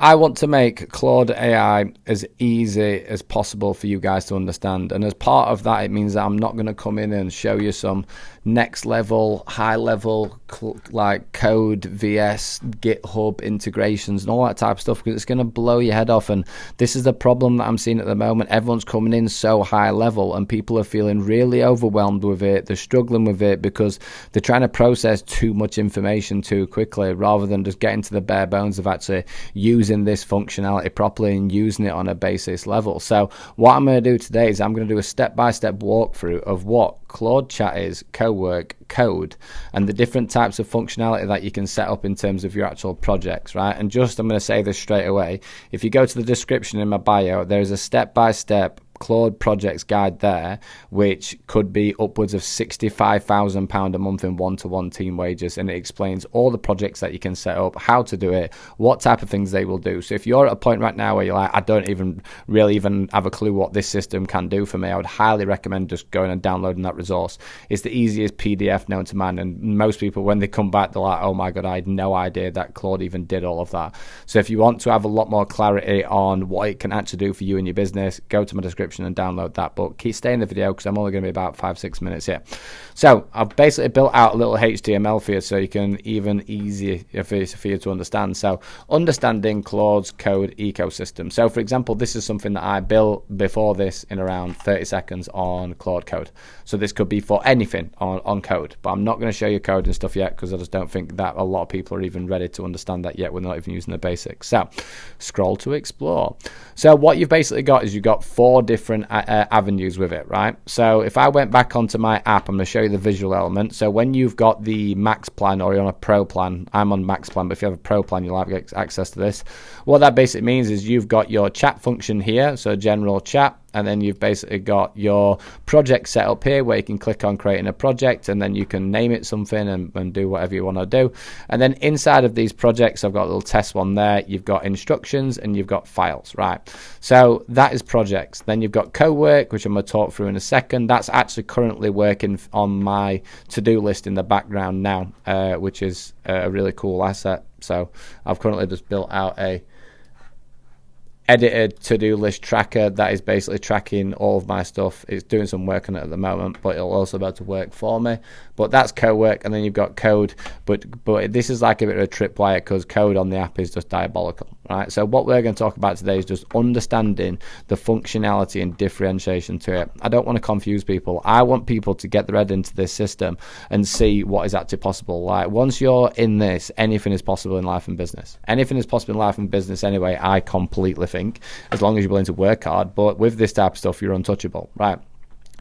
I want to make Claude AI as easy as possible for you guys to understand. And as part of that, it means that I'm not going to come in and show you some next level, high level, like code, VS, GitHub integrations and all that type of stuff, because it's going to blow your head off. And this is the problem that I'm seeing at the moment. Everyone's coming in so high level and people are feeling really overwhelmed with it. They're struggling with it because they're trying to process too much information too quickly, rather than just getting to the bare bones of actually using this functionality properly and using it on a basis level. So what I'm going to do today is I'm going to do a step-by-step walkthrough of what Claude Chat is, co-work, code, and the different types of functionality that you can set up in terms of your actual projects, right? And just, I'm going to say this straight away, if you go to the description in my bio, there's a step-by-step Claude projects guide there, which could be upwards of £65,000 a month in one-to-one team wages, and it explains all the projects that you can set up, how to do it, what type of things they will do. So if you're at a point right now where you're like, I don't even really have a clue what this system can do for me, I would highly recommend just going and downloading that resource. It's the easiest PDF known to man, and most people, when they come back, they're like, oh my god, I had no idea that Claude even did all of that. So if you want to have a lot more clarity on what it can actually do for you and your business, go to my description and download that. But keep staying in the video because I'm only going to be about 5-6 minutes here. So I've basically built out a little HTML for you so you can even easier for you to understand. So understanding Claude's code ecosystem. So for example, this is something that I built before this in around 30 seconds on Claude Code. So this could be for anything on code, but I'm not going to show you code and stuff yet because I just don't think that a lot of people are even ready to understand that yet. We're not even using the basics. So scroll to explore. So what you've basically got is you've got 4 different avenues with it, right? So if I went back onto my app, I'm going to show you the visual element. So when you've got the max plan or you're on a pro plan, I'm on max plan, but if you have a pro plan, you'll have access to this. What that basically means is you've got your chat function here, so general chat, and then you've basically got your project set up here where you can click on creating a project, and then you can name it something and do whatever you want to do. And then inside of these projects, I've got a little test one there. You've got instructions and you've got files, right? So that is projects. Then you've got co-work, which I'm going to talk through in a second. That's actually currently working on my to-do list in the background now, which is a really cool asset. So I've currently just built out a edited to-do list tracker that is basically tracking all of my stuff. It's doing some work on it at the moment, but it'll also be able to work for me. But that's co-work, and then you've got code, but this is like a bit of a tripwire because code on the app is just diabolical, right? So what we're going to talk about today is just understanding the functionality and differentiation to it. I don't want to confuse people. I want people to get their head into this system and see what is actually possible. Like once you're in this, anything is possible in life and business. Anything is possible in life and business anyway, I completely think, as long as you're willing to work hard. But with this type of stuff, you're untouchable, right?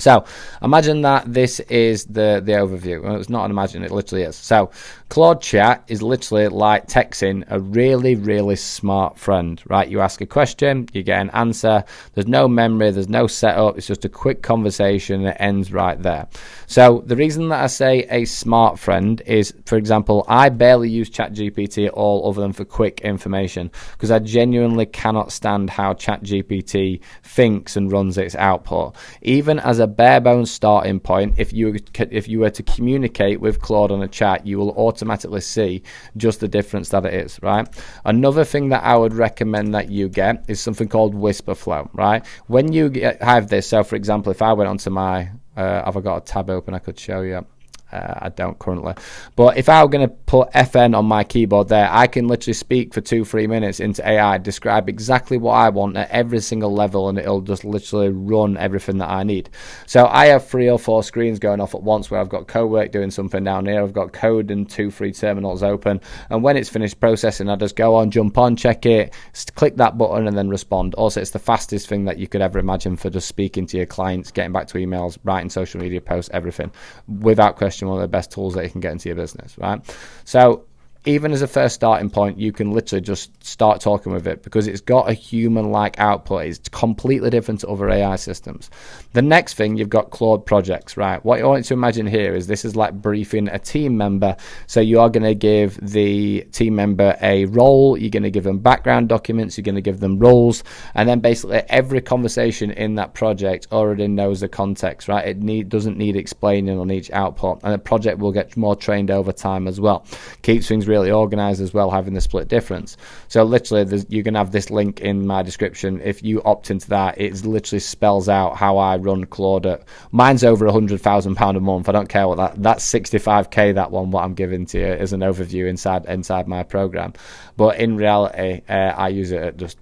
So imagine that this is the overview. Well, it's not an imagine, it literally is. So Claude Chat is literally like texting a really, really smart friend, right? You ask a question, you get an answer. There's no memory, there's no setup. It's just a quick conversation and it ends right there. So the reason that I say a smart friend is, for example, I barely use ChatGPT at all other than for quick information because I genuinely cannot stand how ChatGPT thinks and runs its output. Even as a bare bones starting point, if you were to communicate with Claude on a chat, you will automatically see just the difference that it is, right? Another thing that I would recommend that you get is something called whisper flow, right? When you have this, so for example, if I went onto my have I got a tab open I could show you? I don't currently, but if I were going to put FN on my keyboard there, I can literally speak for 2-3 minutes into AI, describe exactly what I want at every single level, and it'll just literally run everything that I need. So I have 3 or 4 screens going off at once where I've got co-work doing something down here, I've got code and 2-3 terminals open, and when it's finished processing, I just go on, jump on, check it, click that button, and then respond. Also, it's the fastest thing that you could ever imagine for just speaking to your clients, getting back to emails, writing social media posts, everything, without question. One of the best tools that you can get into your business, right? So even as a first starting point, you can literally just start talking with it because it's got a human-like output. It's completely different to other AI systems. The next thing, you've got Claude projects, right? What you want to imagine here is this is like briefing a team member. So you are going to give the team member a role, you're going to give them background documents, you're going to give them roles, and then basically every conversation in that project already knows the context, right? It doesn't need explaining on each output, and the project will get more trained over time as well. Keeps things really really organized as well, having the split difference. So literally you can have this link in my description. If you opt into that, it literally spells out how I run Claude. Mine's over £100,000 a month. I don't care what that's 65k, that one, what I'm giving to you as an overview inside my program. But in reality, I use it at just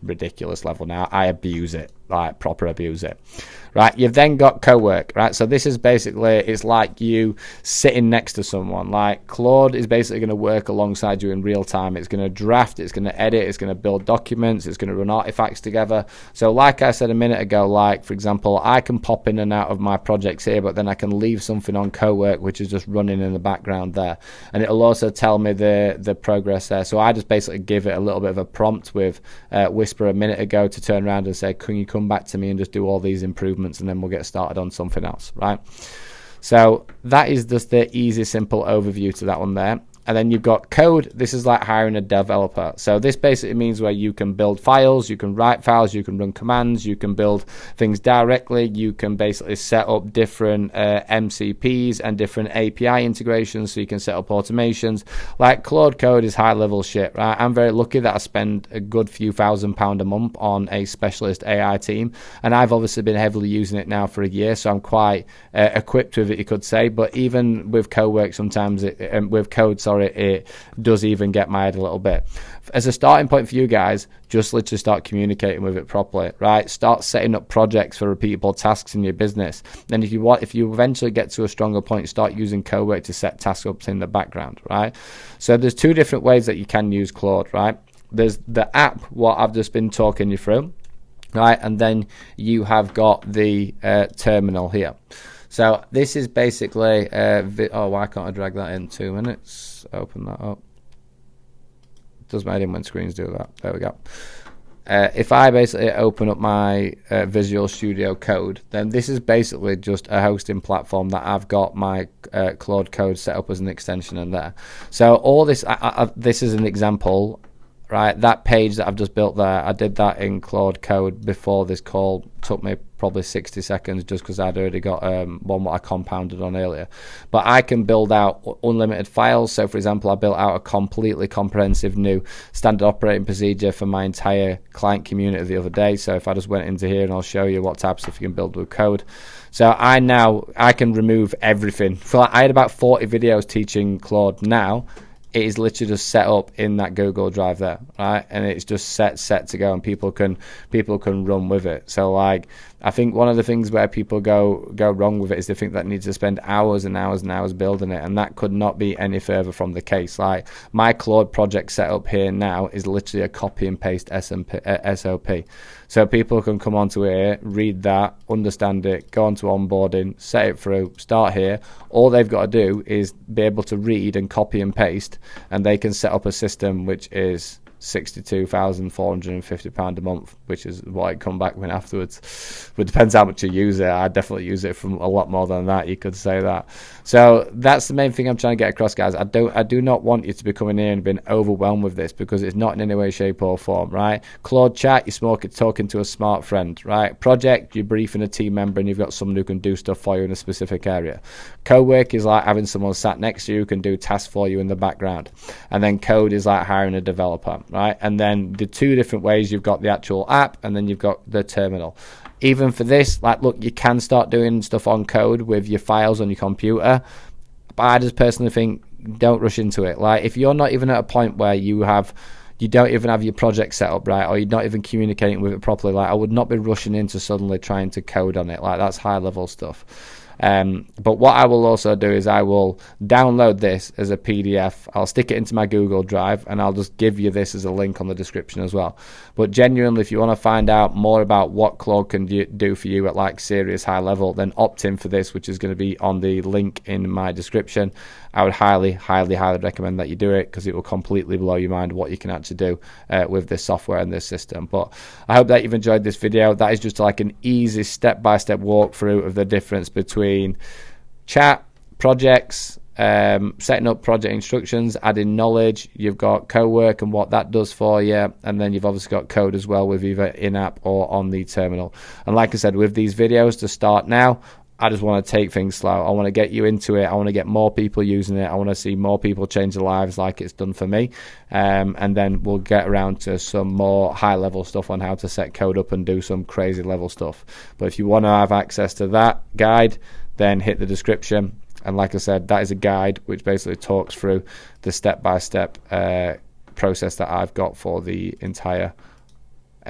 ridiculous level now. I abuse it, like proper abuse it. Right, you've then got co-work, right? So this is basically, it's like you sitting next to someone. Like Claude is basically going to work alongside you in real time. It's going to draft, it's going to edit, it's going to build documents, it's going to run artifacts together. So like I said a minute ago, like for example, I can pop in and out of my projects here, but then I can leave something on co-work, which is just running in the background there. And it'll also tell me the progress there. So I just basically give it a little bit of a prompt with Whisper a minute ago to turn around and say, can you come back to me and just do all these improvements, and then we'll get started on something else, right? So that is just the easy, simple overview to that one there. And then you've got code. This is like hiring a developer. So this basically means where you can build files, you can write files, you can run commands, you can build things directly, you can basically set up different MCPs and different API integrations, so you can set up automations. Like Claude Code is high level shit, right? I'm very lucky that I spend a good few £1,000s a month on a specialist AI team, and I've obviously been heavily using it now for a year, so I'm quite equipped with it, you could say. But even with co-work, sometimes with code, it does even get my head a little bit. As a starting point for you guys, just literally start communicating with it properly, right? Start setting up projects for repeatable tasks in your business. Then if you eventually get to a stronger point, start using co-work to set tasks up in the background, right? So there's two different ways that you can use Claude, right? There's the app, what I've just been talking you through, right? And then you have got the terminal here. So this is basically, why can't I drag that in 2 minutes? Open that up. Does my when screens do that? There we go. If I basically open up my Visual Studio Code, then this is basically just a hosting platform that I've got my Claude Code set up as an extension in there. So all this, this is an example, right? That page that I've just built there, I did that in Claude Code before this call. Took me probably 60 seconds just because I'd already got one what I compounded on earlier. But I can build out unlimited files. So for example, I built out a completely comprehensive new standard operating procedure for my entire client community the other day. So if I just went into here, and I'll show you what types of stuff you can build with code. So I can remove everything. I had about 40 videos teaching Claude. Now it is literally just set up in that Google Drive there, right? And it's just set to go, and people can run with it. So like, I think one of the things where people go wrong with it is they think that needs to spend hours and hours and hours building it, and that could not be any further from the case. Like my Claude project set up here now is literally a copy and paste SOP. So people can come onto here, read that, understand it, go onto onboarding, set it through, start here. All they've got to do is be able to read and copy and paste, and they can set up a system which is £62,450 a month, which is what I come back with afterwards. But it depends how much you use it. I definitely use it from a lot more than that, you could say that. So that's the main thing I'm trying to get across, guys. I do not want you to be coming in and being overwhelmed with this, because it's not in any way, shape or form, right? Claude Chat, you're talking to a smart friend, right? Project, you're briefing a team member and you've got someone who can do stuff for you in a specific area. Co-work is like having someone sat next to you who can do tasks for you in the background. And then code is like hiring a developer, right? And then the two different ways, you've got the actual app and then you've got the terminal. Even for this, like, look, you can start doing stuff on code with your files on your computer, but I just personally think don't rush into it. Like, if you're not even at a point where you don't even have your project set up right, or you're not even communicating with it properly, like, I would not be rushing into suddenly trying to code on it. Like, that's high level stuff. But what I will also do is I will download this as a PDF. I'll stick it into my Google Drive, and I'll just give you this as a link on the description as well. But genuinely, if you want to find out more about what Claude can do for you at like serious high level, then opt in for this, which is going to be on the link in my description. I would highly recommend that you do it, because it will completely blow your mind what you can actually do with this software and this system. But I hope that you've enjoyed this video. That is just like an easy step-by-step walkthrough of the difference between chat, projects, setting up project instructions, adding knowledge. You've got co-work and what that does for you, and then you've obviously got code as well with either in-app or on the terminal. And like I said, with these videos to start now, I just want to take things slow. I want to get you into it. I want to get more people using it. I want to see more people change their lives like it's done for me. And then we'll get around to some more high-level stuff on how to set code up and do some crazy level stuff. But if you want to have access to that guide, then hit the description. And like I said, that is a guide which basically talks through the step-by-step process that I've got for the entire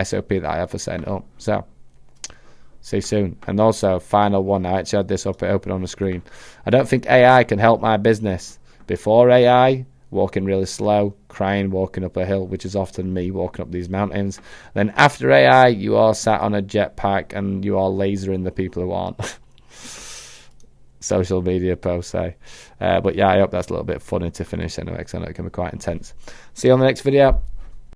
SOP that I have for setting it up. So see you soon. And also, final one, I actually had this open on the screen. I don't think AI can help my business. Before AI, walking really slow, crying, walking up a hill, which is often me walking up these mountains. Then after AI, you all sat on a jetpack and you all lasering the people who aren't. Social media posts, say. But yeah, I hope that's a little bit funny to finish anyway, because I know it can be quite intense. See you on the next video.